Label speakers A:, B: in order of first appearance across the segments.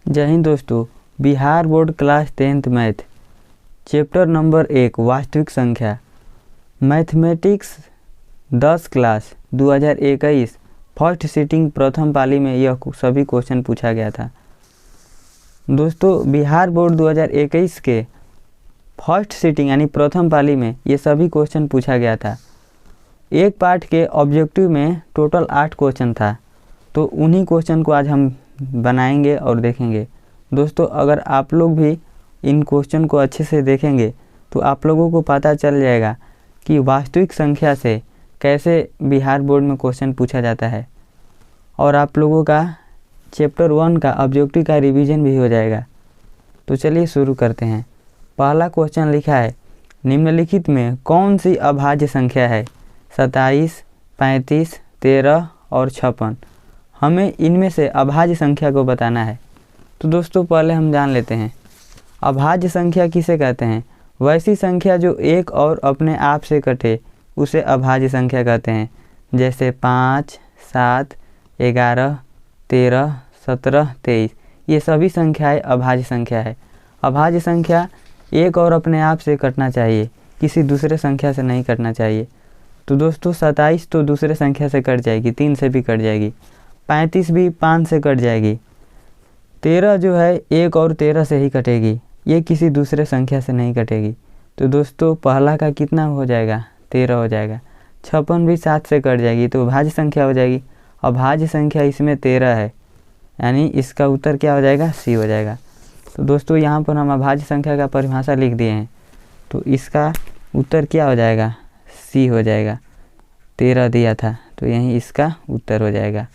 A: जय हिंद दोस्तों। Bihar board class 10th math chapter number 1 वास्तविक संख्या मैथमेटिक्स 10 क्लास 2021 फर्स्ट सीटिंग प्रथम पाली में यह सभी क्वेश्चन पूछा गया था। दोस्तों बिहार बोर्ड 2021 के फर्स्ट सीटिंग यानी प्रथम पाली में ये सभी क्वेश्चन पूछा गया था। एक पार्ट के ऑब्जेक्टिव में टोटल 8 क्वेश्चन था, तो उन्हीं क्वेश्चन को आज हम बनाएंगे और देखेंगे। दोस्तों अगर आप लोग भी इन क्वेश्चन को अच्छे से देखेंगे तो आप लोगों को पता चल जाएगा कि वास्तविक संख्या से कैसे बिहार बोर्ड में क्वेश्चन पूछा जाता है, और आप लोगों का चैप्टर 1 का ऑब्जेक्टिव का रिवीजन भी हो जाएगा। तो चलिए शुरू करते हैं। पहला क्वेश्चन लिखा है, निम्नलिखित में कौन सी अभाज्य संख्या है? 27, 35, 13 और 56। हमें इनमें से अभाज्य संख्या को बताना है। तो दोस्तों पहले हम जान लेते हैं अभाज्य संख्या किसे कहते हैं। वैसी संख्या जो एक और अपने आप से कटे उसे अभाज्य संख्या कहते हैं। जैसे 5, 7, 11, 13, 17, 23 ये सभी संख्याएं अभाज्य संख्या है। अभाज्य संख्या एक और अपने आप से कटना चाहिए, किसी दूसरे संख्या से नहीं कटना चाहिए। तो दोस्तों 27 तो दूसरे संख्या से कट जाएगी, 3 से भी कट जाएगी। 35 भी 5 से कट जाएगी। 13 जो है एक और 13 से ही कटेगी, ये किसी दूसरे संख्या से नहीं कटेगी। तो दोस्तों पहला का कितना हो जाएगा? 13 हो जाएगा। 56 भी 7 से कट जाएगी, तो भाज्य संख्या हो जाएगी। अभाज्य संख्या इसमें 13 है, यानी इसका उत्तर क्या हो जाएगा? सी हो जाएगा। तो दोस्तों यहाँ पर हम अभाज्य संख्या का परिभाषा लिख दिए हैं, तो इसका उत्तर क्या हो जाएगा? सी हो जाएगा। 13 दिया था तो यही इसका उत्तर हो जाएगा।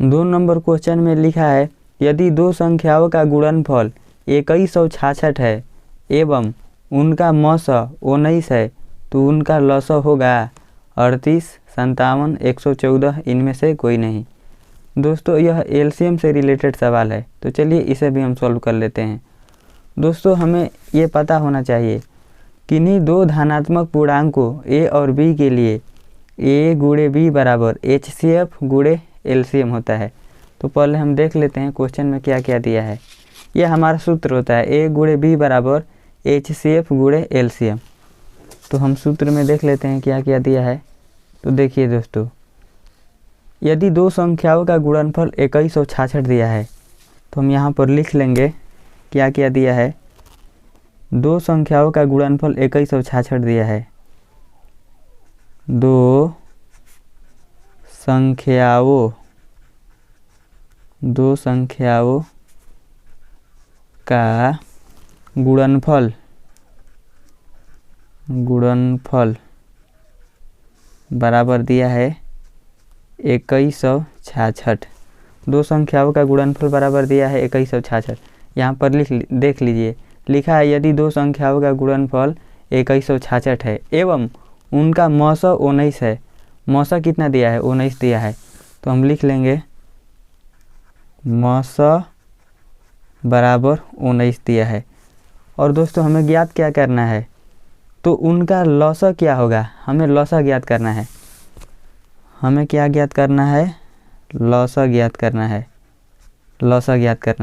A: 2 नंबर क्वेश्चन में लिखा है, यदि दो संख्याओं का गुणनफल 2166 है एवं उनका मौसा 19 है तो उनका लसा होगा 38, 57, 114 इनमें से कोई नहीं। दोस्तों यह एलसीएम से रिलेटेड सवाल है, तो चलिए इसे भी हम सॉल्व कर लेते हैं। दोस्तों हमें ये पता होना चाहिए किन्हीं दो धनात्मक पूर्णांकों a और b के लिए a गुणे b बराबर HCF गुणे एलसीएम होता है। तो पहले हम देख लेते हैं क्वेश्चन में क्या क्या दिया है। यह हमारा सूत्र होता है a गुणे b बराबर HCF गुणे एलसीएम। तो हम सूत्र में देख लेते हैं क्या क्या दिया है। तो देखिए दोस्तों, यदि दो संख्याओं का गुणनफल 2166 दिया है तो हम यहाँ पर लिख लेंगे क्या क्या दिया है। दो संख्याओं का गुणनफल 2166 दिया है। दो संख्याओं का गुणनफल बराबर दिया है 2166। दो संख्याओं का गुणनफल बराबर दिया है 2166। यहाँ पर देख लीजिए, लिखा है यदि दो संख्याओं का गुणनफल 2166 है एवं उनका मौसा 19 है। मौसा कितना दिया है? 19 दिया है। तो हम लिख लेंगे मौसा बराबर 19 दिया है। और दोस्तों हमें ज्ञात क्या करना है? तो उनका लौसा क्या होगा? हमें लौसा ज्ञात करना है। हमें क्या ज्ञात करना है? लौसा ज्ञात करना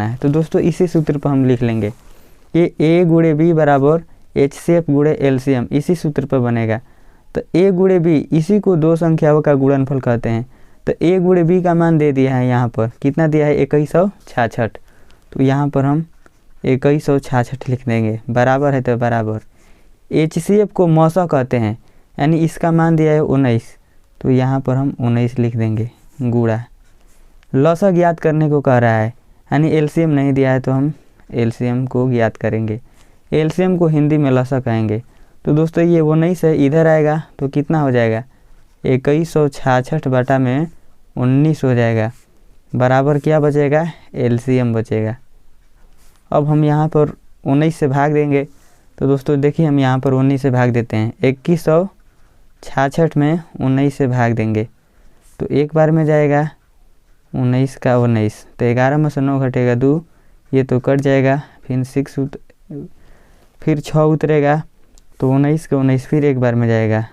A: है। तो दोस्तों इसी सूत्र पर हम लिख लेंगे कि a गुणे b बराबर HCF गुणे एलसीएम, इसी सूत्र पर बनेगा। तो a गुणे b इसी को दो संख्याओं का गुणनफल कहते हैं। तो a गुणे b का मान दे दिया है, यहाँ पर कितना दिया है? 2166। तो यहाँ पर हम 2166 लिख देंगे। बराबर है तो बराबर HCF को मौसा कहते हैं, यानी इसका मान दिया है 19। तो यहाँ पर हम 19 लिख देंगे गुणा। लौसा ज्ञात करने को कह रहा है, यानी एलसीएम नहीं दिया है तो हम एलसीएम को ज्ञात करेंगे। एलसीएम को हिंदी में लौसा कहेंगे। तो दोस्तों ये 19 है, इधर आएगा तो कितना हो जाएगा? 2166 बटा में 19 हो जाएगा। बराबर क्या बचेगा? एलसीएम बचेगा। अब हम यहाँ पर 19 से भाग देंगे। तो दोस्तों देखिए हम यहाँ पर 19 से भाग देते हैं। 2166 में 19 से भाग देंगे तो एक बार में जाएगा 19 का 19। तो 11 में से 9 घटेगा 2, ये तो कट जाएगा। फिर 6 उतरेगा तो 19 का 19 फिर एक बार में जाएगा।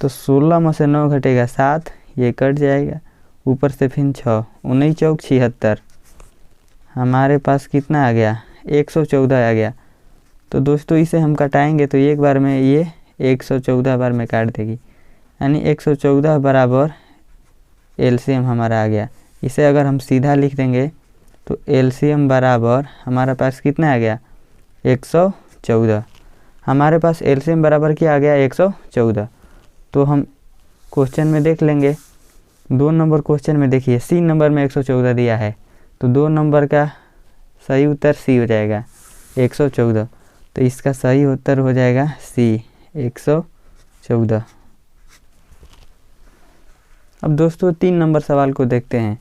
A: तो 16 में से 9 घटेगा 7, ये कट जाएगा। ऊपर से फिर 6, 19 चौक 76। हमारे पास कितना आ गया, 114 आ गया। तो दोस्तों इसे हम कटाएंगे तो एक बार में ये 114 बार में काट देगी, यानी 114 बराबर एलसीएम हमारा आ गया। इसे अगर हम सीधा लिख देंगे तो एलसीएम बराबर हमारे पास कितना आ गया, 114। हमारे पास एलसीएम बराबर क्या आ गया, 114। तो हम क्वेश्चन में देख लेंगे, 2 नंबर क्वेश्चन में देखिए सी नंबर में 114 दिया है, तो 2 नंबर का सही उत्तर सी हो जाएगा 114। तो इसका सही उत्तर हो जाएगा सी 114। अब दोस्तों 3 नंबर सवाल को देखते हैं।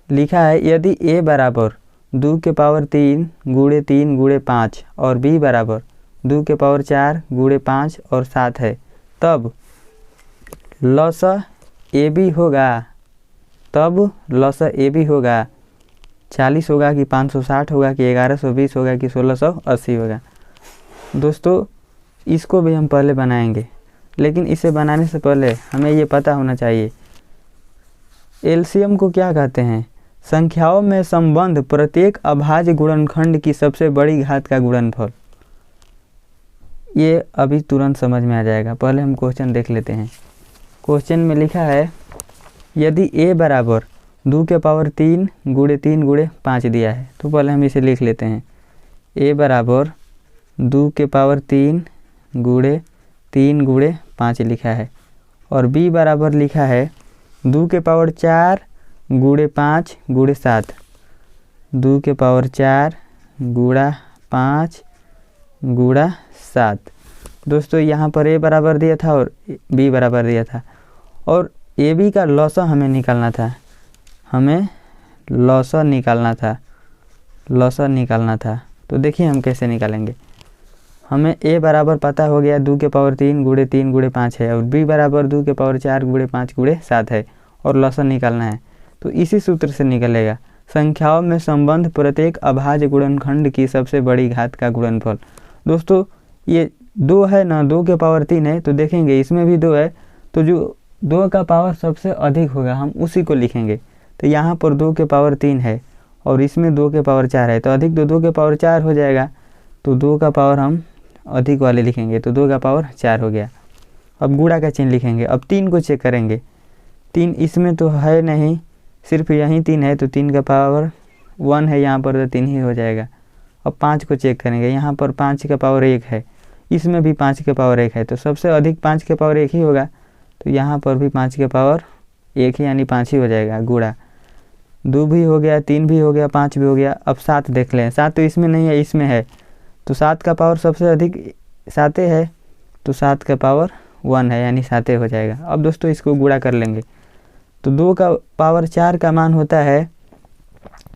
A: लिखा है यदि a बराबर 2 के पावर 3 गुणे 3 गुणे 5 और b बराबर 2 के पावर 4 गुणे 5 और 7 है, तब लसा ए बी होगा। तब लसा ए बी होगा 40 होगा कि 560 होगा कि 1120 होगा कि 1680 होगा। दोस्तों इसको भी हम पहले बनाएंगे, लेकिन इसे बनाने से पहले हमें ये पता होना चाहिए एलसीएम को क्या कहते हैं। संख्याओं में संबंध प्रत्येक अभाज्य गुणनखंड की सबसे बड़ी घात का गुणनफल। ये अभी तुरंत समझ में आ जाएगा। पहले हम क्वेश्चन देख लेते हैं। क्वेश्चन में लिखा है यदि a बराबर 2 के पावर 3 गुणे 3 गुणे 5 दिया है, तो पहले हम इसे लिख लेते हैं। a बराबर 2 के पावर 3 गुणे 3 गुणे 5 लिखा है, और b बराबर लिखा है 2 के पावर 4 गुणे 5 गुणे 7। 2 के पावर 4 गुणा 5 गुणा 7। दोस्तों यहाँ पर a बराबर दिया था और b बराबर दिया था, और ए बी का लॉसा हमें निकालना था। हमें लॉसा निकालना था। तो देखिए हम कैसे निकालेंगे। हमें a बराबर पता हो गया 2 के पावर 3 गुणे 3 गुणे 5 है, और b बराबर 2 के पावर 4 गुणे 5 गुणे 7 है, और लॉसा निकालना है। तो इसी सूत्र से निकलेगा संख्याओं में संबंध प्रत्येक अभाज्य गुणनखंड की सबसे बड़ी घात का गुणनफल। दोस्तों ये 2 है ना, 2 के पावर 3 है, तो देखेंगे इसमें भी 2 है, तो जो 2 का पावर सबसे अधिक होगा हम उसी को लिखेंगे। तो यहाँ पर 2 के पावर 3 है और इसमें 2 के पावर 4 है, तो अधिक तो 2 के पावर 4 हो जाएगा, तो 2 का पावर हम अधिक वाले लिखेंगे, तो 2 का पावर 4 हो गया। अब गुणा का चिन्ह लिखेंगे। अब 3 को चेक करेंगे। 3 इसमें तो है नहीं, सिर्फ यहीं 3 है, तो 3 का पावर 1 है यहाँ पर, तो 3 ही हो जाएगा। अब 5 को चेक करेंगे। यहाँ पर 5 का पावर 1 है, इसमें भी 5 के पावर 1 है, तो सबसे अधिक 5 के पावर 1 ही होगा, तो यहाँ पर भी 5 के पावर 1 ही यानी 5 ही हो जाएगा। गुणा 2 भी हो गया, 3 भी हो गया, 5 भी हो गया। अब 7 देख लें। 7 तो इसमें नहीं है, इसमें है, तो 7 का पावर सबसे अधिक 7 है, तो 7 का पावर 1 है यानी 7 हो जाएगा। अब दोस्तों इसको गुणा कर लेंगे। तो 2 का पावर 4 का मान होता है,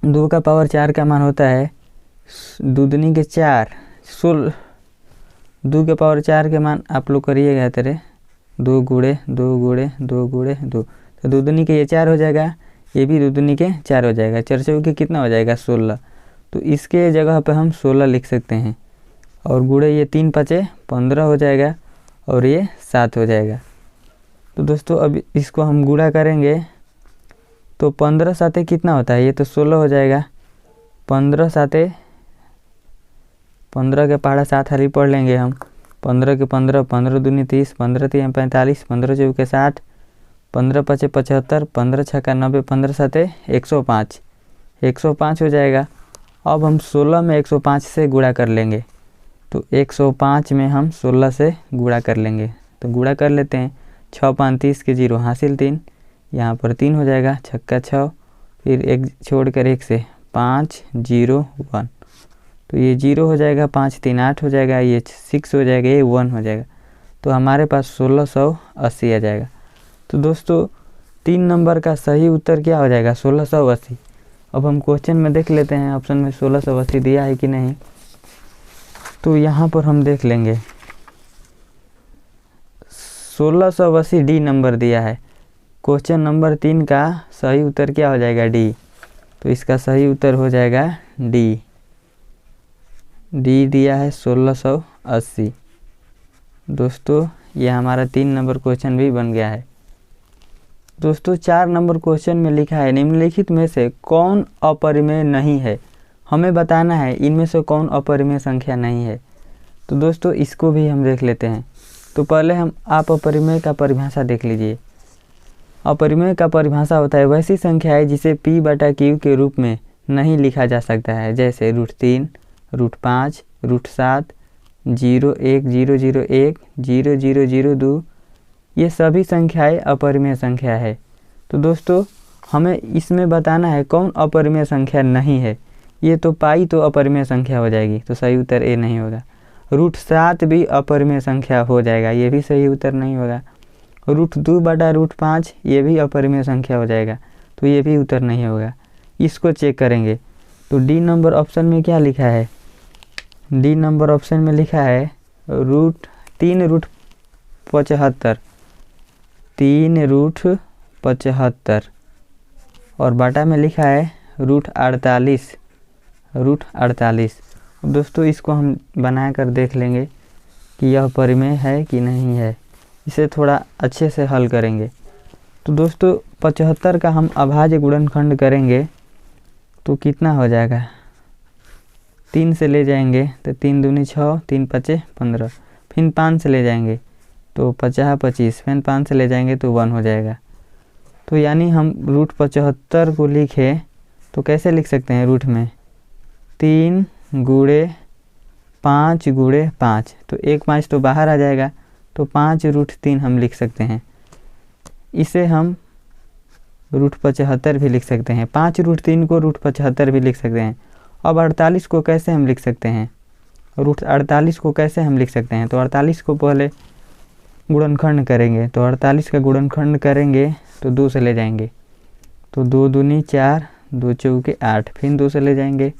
A: 2 का पावर 4 का मान होता है 2 दूनी के 4, 16। 2 के पावर 4 के मान आप लोग करिएगा तेरे 2 गुणे 2 गुणे 2 गुणे 2, तो 2 दूनी के ये 4 हो जाएगा, ये भी 2 दूनी के 4 हो जाएगा, 4 चौके कितना हो जाएगा 16। तो इसके जगह पे हम 16 लिख सकते हैं, और गुणे ये 3 5 15 हो जाएगा, और ये 7 हो जाएगा। तो दोस्तों अब इसको हम गुणा करेंगे तो 15 7 कितना होता है, ये तो 16 हो जाएगा। 15 7 15 के पहाड़ा 7 हाली पढ़ लेंगे हम। 15 के 15, 15 दूनी 30, 15 3 45, 15 चौके 60, 15 5 75, 15 6 90, 15 7 105, 105 हो जाएगा। अब हम 16 में 105 से गुणा कर लेंगे, तो 105 में हम 16 से गुणा कर लेंगे। तो गुणा कर लेते हैं। 6 5 30 के 0 हासिल 3, यहाँ पर 3 हो जाएगा, छक्का 6, फिर 1 छोड़कर 1 से 5 0 1, तो ये 0 हो जाएगा, 5 3 8 हो जाएगा, ये 6 हो जाएगा, ये 1 हो जाएगा। तो हमारे पास 1680 आ जाएगा। तो दोस्तों 3 नंबर का सही उत्तर क्या हो जाएगा, 1680। अब हम क्वेश्चन में देख लेते हैं ऑप्शन में 1680 दिया है कि नहीं। तो यहाँ पर हम देख लेंगे 1680 डी नंबर दिया है। क्वेश्चन नंबर 3 का सही उत्तर क्या हो जाएगा, डी। तो इसका सही उत्तर हो जाएगा डी। डी दिया है 1680। दोस्तों ये हमारा 3 नंबर क्वेश्चन भी बन गया है। दोस्तों 4 नंबर क्वेश्चन में लिखा है निम्नलिखित में से कौन अपरिमेय नहीं है। हमें बताना है इनमें से कौन अपरिमेय संख्या नहीं है। तो दोस्तों इसको भी हम देख लेते हैं। तो पहले आप अपरिमेय का परिभाषा देख लीजिए। अपरिमेय का परिभाषा होता है वैसी संख्या है जिसे p/q के रूप में नहीं लिखा जा सकता है, जैसे √3, √5, √7, 0, 1, 0, 0, 1, 0, 0, 0, 2, ये सभी संख्याएं अपरिमेय संख्या है। तो दोस्तों हमें इसमें बताना है कौन अपरिमेय संख्या नहीं है। ये तो पाई तो अपरिमेय संख्या हो जाएगी, तो सही उत्तर ए नहीं होगा। √7 भी अपरिमेय संख्या हो जाएगा, ये भी सही उत्तर नहीं होगा। √2/√5 ये भी अपरिमेय संख्या हो जाएगा, तो ये भी उत्तर नहीं होगा। इसको चेक करेंगे तो डी नंबर ऑप्शन में क्या लिखा है। डी नंबर ऑप्शन में लिखा है √3√75, 3√75 और बाटा में लिखा है √48। अब दोस्तों इसको हम बना कर देख लेंगे कि यह परिमेय है कि नहीं है। इसे थोड़ा अच्छे से हल करेंगे। तो दोस्तों 75 का हम अभाज्य गुणनखंड करेंगे तो कितना हो जाएगा। 3 से ले जाएंगे तो 3 दूनी 6, 3 पचे 15, फिर 5 से ले जाएंगे तो 50 25, फिर 5 से ले जाएंगे तो 1 हो जाएगा। तो यानी हम √75 को लिखे तो कैसे लिख सकते हैं। रूट में 3 गुणे 5 गुणे 5, तो 1 5 तो बाहर आ जाएगा, तो 5√3 हम लिख सकते हैं। इसे हम √75 भी लिख सकते हैं। 5√3 को √75 भी लिख सकते हैं। अब 48 को कैसे हम लिख सकते हैं। √48 को कैसे हम लिख सकते हैं। तो 48 को पहले गुणनखंड करेंगे, तो 48 का गुणनखंड करेंगे तो 2 से ले जाएंगे तो 2 दूनी 4, 2 चौके 8, फिर 2 से ले जाएंगे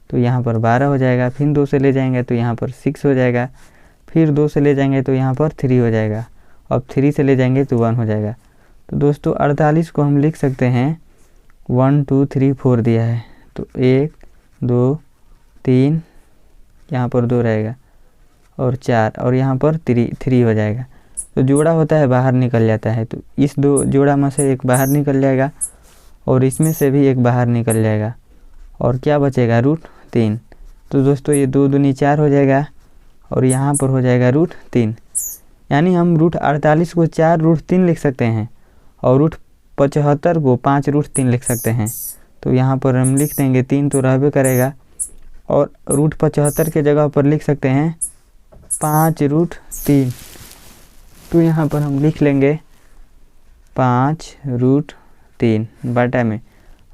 A: तो यहाँ पर 12 हो जाएगा, फिर 2 से ले जाएंगे तो यहाँ पर 6 हो जाएगा, फिर 2 से ले जाएंगे तो यहाँ पर 3 हो जाएगा, अब 3 से ले जाएंगे तो 1 हो जाएगा। तो दोस्तों 48 को हम लिख सकते हैं 1 2 3 4 दिया है, तो 1 2 3, यहाँ पर 2 रहेगा और 4 और यहाँ पर 3 हो जाएगा। तो जोड़ा होता है बाहर निकल जाता है, तो इस 2 जोड़ा में से एक बाहर निकल जाएगा और इसमें से भी एक बाहर निकल जाएगा और क्या बचेगा √3। तो दोस्तों ये 2 दूनी 4 हो जाएगा और यहाँ पर हो जाएगा √3। यानी हम √48 को 4√3 लिख सकते हैं और √75 को 5√3 लिख सकते हैं। तो यहाँ पर हम लिख देंगे 3 तो रहबे करेगा और √75 के जगह पर लिख सकते हैं 5√3। तो यहाँ पर हम लिख लेंगे 5√3 बटा में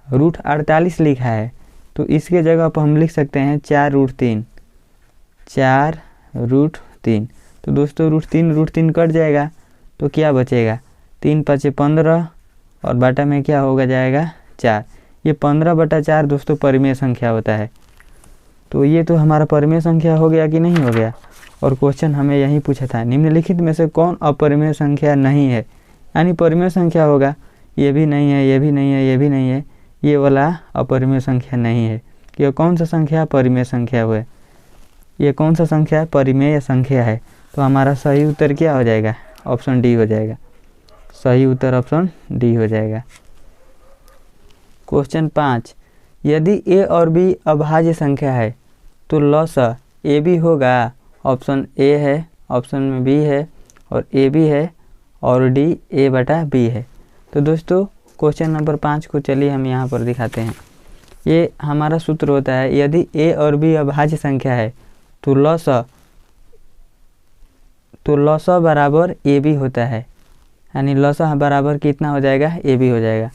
A: √48 लिखा है, तो इसके जगह पर हम लिख सकते हैं 4√3। तो दोस्तों √3 कट जाएगा तो क्या बचेगा 3 5 15 और बाटा में क्या होगा जाएगा 4। ये 15/4 दोस्तों परिमेय संख्या होता है। तो ये तो हमारा परिमेय संख्या हो गया कि नहीं हो गया। और क्वेश्चन हमें यही पूछा था निम्नलिखित में से कौन अपरिमेय संख्या नहीं है। यानी परिमेय संख्या होगा ये भी नहीं है, ये भी नहीं है, ये भी नहीं है, ये वाला अपरिमेय संख्या नहीं है। ये कौन सा संख्या परिमेय संख्या हुआ, ये कौन सा संख्या परिमेय संख्या है। तो हमारा सही उत्तर क्या हो जाएगा, ऑप्शन डी हो जाएगा। सही उत्तर ऑप्शन डी हो जाएगा। क्वेश्चन 5, यदि ए और बी अभाज्य संख्या है तो लॉसा ए बी होगा। ऑप्शन ए है, ऑप्शन में बी है और ए बी है और डी a/b है। तो दोस्तों क्वेश्चन नंबर 5 को चलिए हम यहाँ पर दिखाते हैं। ये हमारा सूत्र होता है यदि ए और बी अभाज्य संख्या है तो लॉसा बराबर ए बी होता है। यानी लॉसा बराबर कितना हो जाएगा, ए बी हो जाएगा।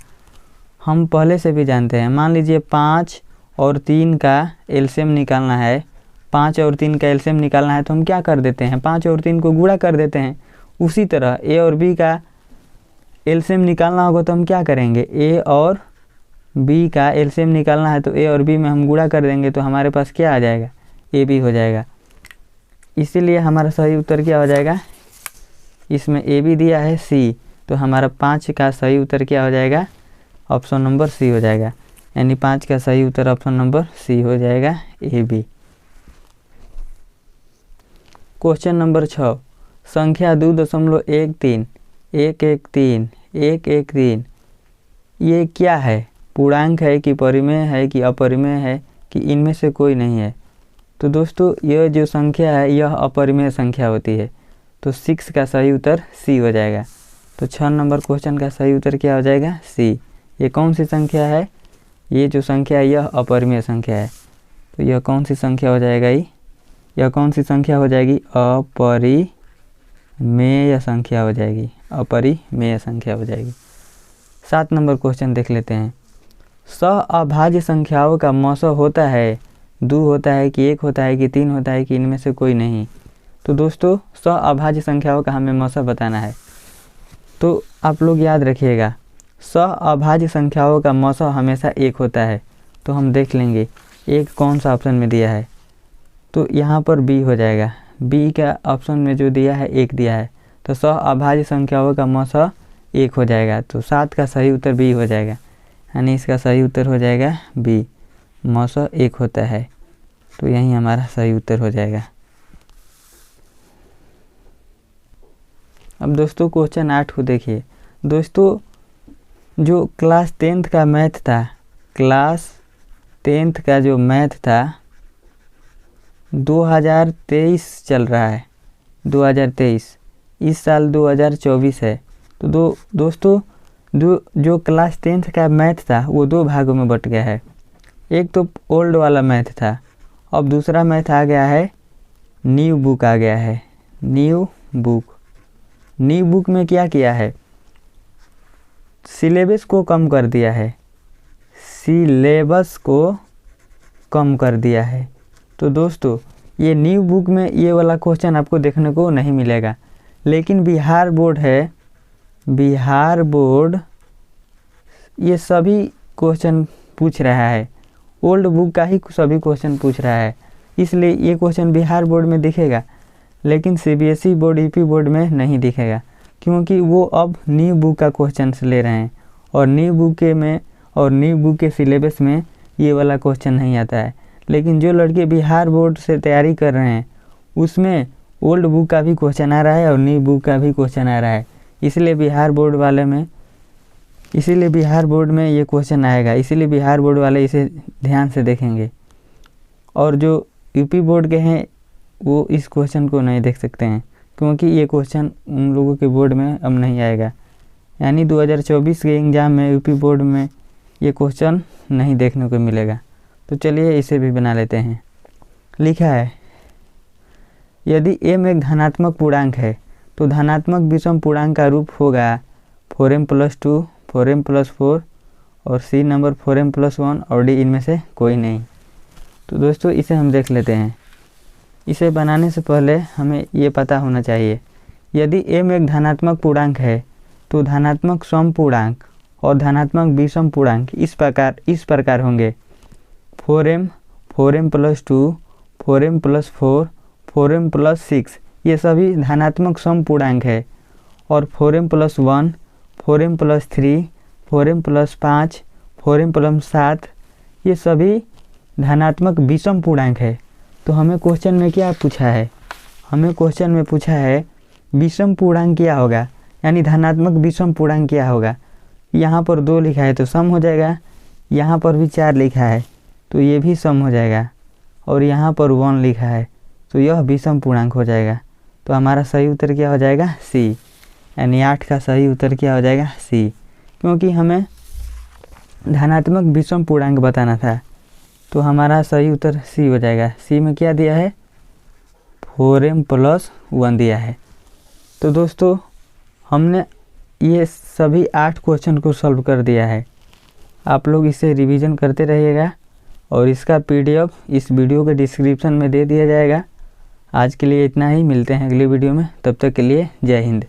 A: हम पहले से भी जानते हैं, मान लीजिए 5 और 3 का एलसीएम निकालना है। 5 और 3 का एलसीएम निकालना है तो हम क्या कर देते हैं, 5 और 3 को गुणा कर देते हैं। उसी तरह ए और बी का एलसीएम निकालना होगा तो हम क्या करेंगे, ए और बी का एलसीएम निकालना है तो ए और बी में हम गुणा कर देंगे तो हमारे पास क्या आ जाएगा, ए बी हो जाएगा। इसीलिए हमारा सही उत्तर क्या हो जाएगा, इसमें ए बी दिया है सी, तो हमारा 5 का सही उत्तर क्या हो जाएगा, ऑप्शन नंबर सी हो जाएगा। यानी 5 का सही उत्तर ऑप्शन नंबर सी हो जाएगा, ए बी। क्वेश्चन नंबर 6, संख्या 2.13 113 113 ये क्या है, पूर्णांक है कि परिमेय है कि अपरिमेय है कि इनमें से कोई नहीं है। तो दोस्तों यह जो संख्या है यह अपरिमेय संख्या होती है। तो 6 का सही उत्तर सी हो जाएगा। तो 6 नंबर क्वेश्चन का सही उत्तर क्या हो जाएगा? सी। ये कौन सी संख्या है? ये जो संख्या है यह अपरिमेय संख्या है। तो यह कौन सी संख्या हो जाएगा? यह कौन सी संख्या हो जाएगी? अपरिमेय संख्या हो जाएगी। अपरिमेय संख्या हो जाएगी। 7 नंबर क्वेश्चन देख लेते हैं। सहअभाज्य संख्याओं का मौसा होता है 2 होता है कि 1 होता है कि 3 होता है कि इनमें से कोई नहीं। तो दोस्तों सहअभाज्य संख्याओं का हमें मौसा बताना है। तो आप लोग याद रखिएगा, सहअभाज्य संख्याओं का मौसा हमेशा 1 होता है। तो हम देख लेंगे 1 कौन सा ऑप्शन में दिया है। तो यहाँ पर बी हो जाएगा। बी का ऑप्शन में जो दिया है 1 दिया है। तो सहअभाज्य संख्याओं का मौसा 1 हो जाएगा। तो 7 का सही उत्तर बी हो जाएगा। यानी इसका सही उत्तर हो जाएगा बी। मौसा 1 होता है। तो यही हमारा सही उत्तर हो जाएगा। अब दोस्तों क्वेश्चन 8 को देखिए। दोस्तों जो क्लास 10th का मैथ था, क्लास 10th का जो मैथ था 2023 चल रहा है। 2023 इस साल 2024 है। तो दोस्तों जो क्लास 10th का मैथ था वो 2 भागों में बट गया है। एक तो ओल्ड वाला मैथ था, अब दूसरा मैथ आ गया है न्यू बुक आ गया है। न्यू बुक में क्या किया है? सिलेबस को कम कर दिया है। सिलेबस को कम कर दिया है। तो दोस्तों ये न्यू बुक में ये वाला क्वेश्चन आपको देखने को नहीं मिलेगा। लेकिन बिहार बोर्ड ये सभी क्वेश्चन पूछ रहा है। ओल्ड बुक का ही सभी क्वेश्चन पूछ रहा है, इसलिए ये क्वेश्चन बिहार बोर्ड में दिखेगा, लेकिन सीबीएसई बोर्ड, यूपी बोर्ड में नहीं दिखेगा, क्योंकि वो अब न्यू बुक का क्वेश्चन ले रहे हैं। और न्यू बुक के सिलेबस में ये वाला क्वेश्चन नहीं आता है। लेकिन जो लड़के बिहार बोर्ड से तैयारी कर रहे हैं उसमें ओल्ड बुक का भी क्वेश्चन आ रहा है और न्यू बुक का भी क्वेश्चन आ रहा है। इसीलिए बिहार बोर्ड में ये क्वेश्चन आएगा। इसीलिए बिहार बोर्ड वाले इसे ध्यान से देखेंगे। और जो यूपी बोर्ड के हैं वो इस क्वेश्चन को नहीं देख सकते हैं, क्योंकि ये क्वेश्चन उन लोगों के बोर्ड में अब नहीं आएगा। यानी 2024 के एग्ज़ाम में यूपी बोर्ड में ये क्वेश्चन नहीं देखने को मिलेगा। तो चलिए इसे भी बना लेते हैं। लिखा है, यदि m एक धनात्मक पूर्णांक है तो धनात्मक विषम पूर्णांक का रूप होगा 4m+2, 4m+4 और सी नंबर 4m+1 और डी इनमें से कोई नहीं। तो दोस्तों इसे हम देख लेते हैं। इसे बनाने से पहले हमें ये पता होना चाहिए, यदि m एक धनात्मक पूर्णांक है तो धनात्मक सम पूर्णांक और धनात्मक विषम पूर्णांक इस प्रकार होंगे 4m, 4m+2, 4m+4, 4m+6 ये सभी धनात्मक सम पूर्णांक है। और 4m+1, 4m+3, 4m+5, 4m+7 ये सभी धनात्मक विषम पूर्णांक है। तो हमें क्वेश्चन में क्या पूछा है? हमें क्वेश्चन में पूछा है विषम पूर्णांक क्या होगा, यानी धनात्मक विषम पूर्णांक क्या होगा। यहाँ पर 2 लिखा है तो सम हो जाएगा, यहाँ पर भी 4 लिखा है तो ये भी सम हो जाएगा, और यहाँ पर 1 लिखा है तो यह विषम पूर्णांक हो जाएगा। तो हमारा सही उत्तर क्या हो जाएगा? सी। यानी 8 का सही उत्तर क्या हो जाएगा? सी। क्योंकि हमें धनात्मक विषम पूर्णांक बताना था, तो हमारा सही उत्तर सी हो जाएगा। सी में क्या दिया है? 4m+1 दिया है। तो दोस्तों हमने ये सभी 8 क्वेश्चन को सॉल्व कर दिया है। आप लोग इसे रिवीजन करते रहिएगा और इसका PDF इस वीडियो के डिस्क्रिप्शन में दे दिया जाएगा। आज के लिए इतना ही, मिलते हैं अगली वीडियो में। तब तक के लिए जय हिंद।